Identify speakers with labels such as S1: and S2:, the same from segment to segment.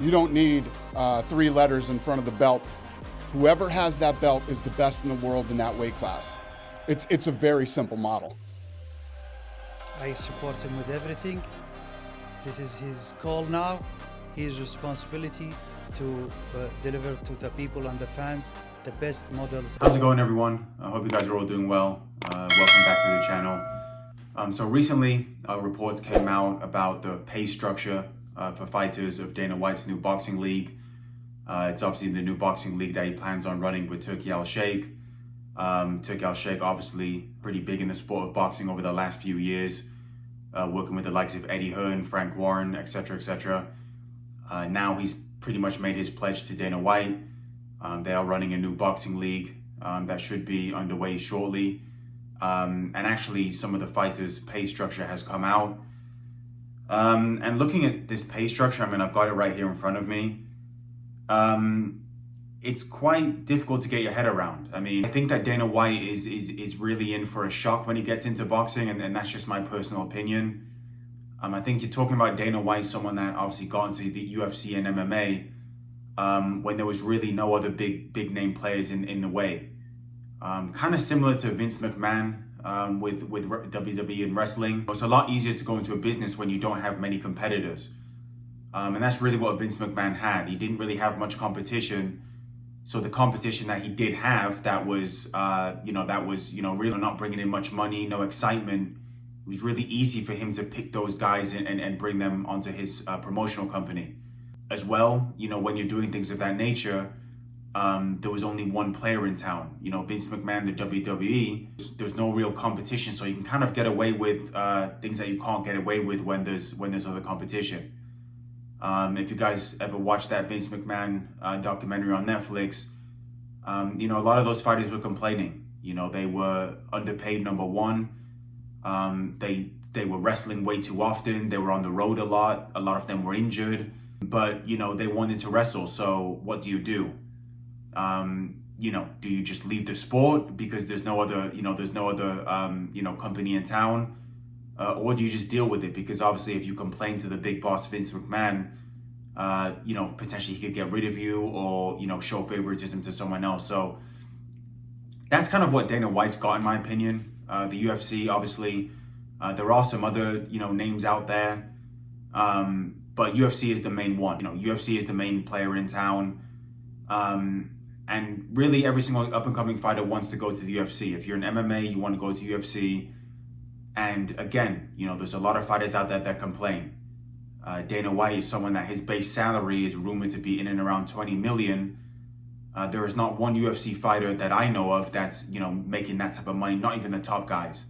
S1: You don't need 3 letters in front of the belt. Whoever has that belt is the best in the world in that weight class. It's a very simple model.
S2: I support him with everything. This is his call now. His responsibility to deliver to the people and the fans the best models.
S3: How's it going, everyone? I hope you guys are all doing well. Welcome back to the channel. So recently, reports came out about the pay structure for fighters of Dana White's new boxing league. It's obviously the new boxing league that he plans on running with Turki AlSheikh. Turki AlSheikh, obviously pretty big in the sport of boxing over the last few years, working with the likes of Eddie Hearn, Frank Warren, etc., etc. Now he's pretty much made his pledge to Dana White. They are running a new boxing league that should be underway shortly. And actually, some of the fighters' pay structure has come out. And looking at this pay structure, I mean, I've got it right here in front of me. It's quite difficult to get your head around. I mean, I think that Dana White is really in for a shock when he gets into boxing, and that's just my personal opinion. I think you're talking about Dana White, someone that obviously got into the UFC and MMA when there was really no other big name players in the way. Kind of similar to Vince McMahon with WWE and wrestling. It's a lot easier to go into a business when you don't have many competitors. And that's really what Vince McMahon had. He didn't really have much competition. So the competition that he did have, that was really not bringing in much money, no excitement. It was really easy for him to pick those guys and bring them onto his promotional company. As well, when you're doing things of that nature, there was only one player in town. Vince McMahon, the WWE, there's no real competition. So you can kind of get away with things that you can't get away with when there's other competition. If you guys ever watched that Vince McMahon documentary on Netflix, a lot of those fighters were complaining. They were underpaid, number one. They were wrestling way too often. They were on the road a lot. A lot of them were injured, but they wanted to wrestle. So what do? Do you just leave the sport because there's no other company in town? Or do you just deal with it? Because obviously if you complain to the big boss, Vince McMahon, potentially he could get rid of you or, show favoritism to someone else. So that's kind of what Dana White's got, in my opinion. The UFC, obviously, there are some other, names out there. But UFC is the main one. UFC is the main player in town. And really every single up-and-coming fighter wants to go to the UFC. If you're in MMA, you want to go to UFC. And again, there's a lot of fighters out there that complain. Dana White is someone that his base salary is rumored to be in and around 20 million. There is not one UFC fighter that I know of that's, making that type of money, not even the top guys.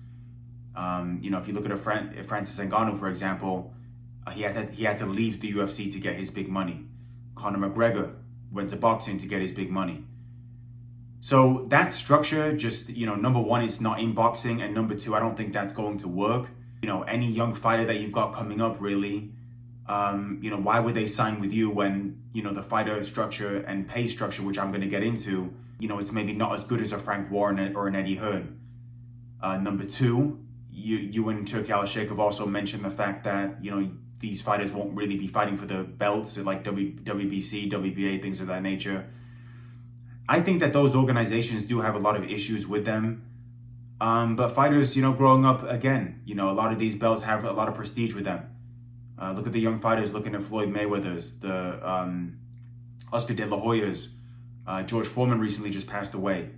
S3: If you look at Francis Ngannou, for example, he had to leave the UFC to get his big money. Conor McGregor went to boxing to get his big money. So that structure just, number one, it's not in boxing. And number two, I don't think that's going to work. Any young fighter that you've got coming up, really, why would they sign with you when, the fighter structure and pay structure, which I'm going to get into, it's maybe not as good as a Frank Warren or an Eddie Hearn. Number two, you and Turki AlSheikh have also mentioned the fact that, these fighters won't really be fighting for the belts like WBC, WBA, things of that nature. I think that those organizations do have a lot of issues with them. But fighters, growing up, again, a lot of these belts have a lot of prestige with them. Look at the young fighters, looking at Floyd Mayweather's, the Oscar De La Hoya's. George Foreman recently just passed away.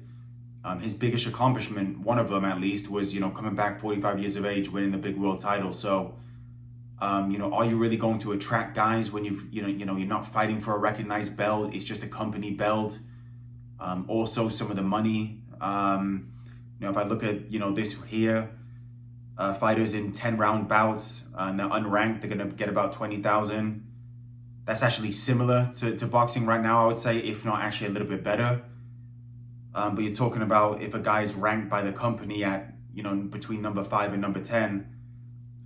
S3: His biggest accomplishment, one of them at least, was, coming back 45 years of age, winning the big world title. So, are you really going to attract guys when you're not fighting for a recognized belt? It's just a company belt. Also, some of the money. If I look at this here, fighters in 10-round bouts, and they're unranked, they're gonna get about 20,000. That's actually similar to boxing right now, I would say, if not actually a little bit better. But you're talking about if a guy is ranked by the company at between number 5 and number 10,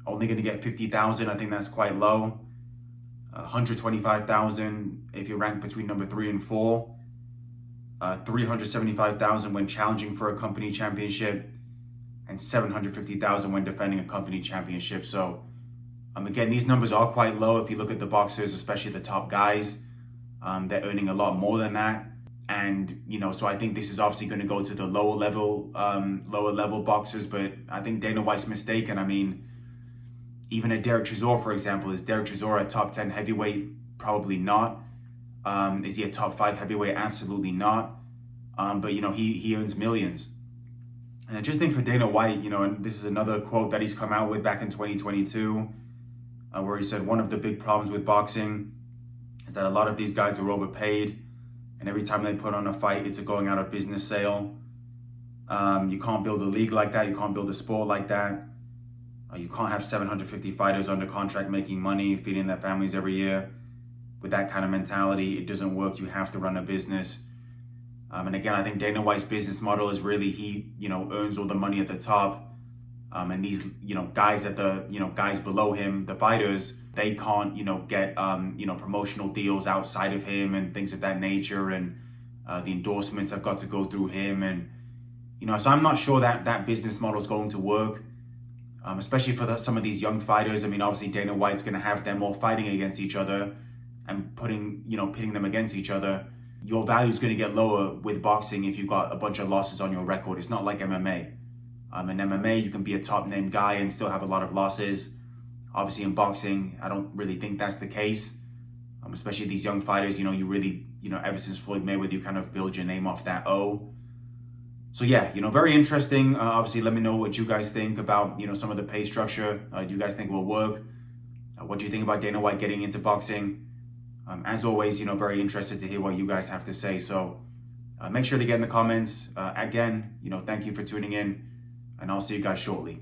S3: only going to get 50,000. I think that's quite low. 125,000 if you're ranked between number 3 and 4. 375,000 when challenging for a company championship, and 750,000 when defending a company championship. So Again, these numbers are quite low if you look at the boxers, especially the top guys. They're earning a lot more than that. And, so I think this is obviously going to go to the lower level boxers, but I think Dana White's mistaken. I mean, even a Derek Chisora, for example, is Derek Chisora a top 10 heavyweight? Probably not. Is he a top 5 heavyweight? Absolutely not. But, he earns millions. And I just think for Dana White, and this is another quote that he's come out with back in 2022, where he said one of the big problems with boxing is that a lot of these guys are overpaid, and every time they put on a fight, it's a going out of business sale. You can't build a league like that. You can't build a sport like that. You can't have 750 fighters under contract making money, feeding their families every year. With that kind of mentality, it doesn't work. You have to run a business. And again, I think Dana White's business model is really he, earns all the money at the top. And these, guys at the, guys below him, the fighters, they can't, get, promotional deals outside of him and things of that nature. And the endorsements have got to go through him. And, so I'm not sure that that business model is going to work, especially for some of these young fighters. I mean, obviously Dana White's going to have them all fighting against each other and pitting them against each other. Your value is going to get lower with boxing if you've got a bunch of losses on your record. It's not like MMA. In MMA, you can be a top name guy and still have a lot of losses. Obviously in boxing, I don't really think that's the case. Especially these young fighters, you really, ever since Floyd Mayweather, you kind of build your name off that O. So yeah, very interesting. Obviously, let me know what you guys think about, some of the pay structure. Do you guys think it will work? What do you think about Dana White getting into boxing? As always, very interested to hear what you guys have to say. So make sure to get in the comments. Again, thank you for tuning in, and I'll see you guys shortly.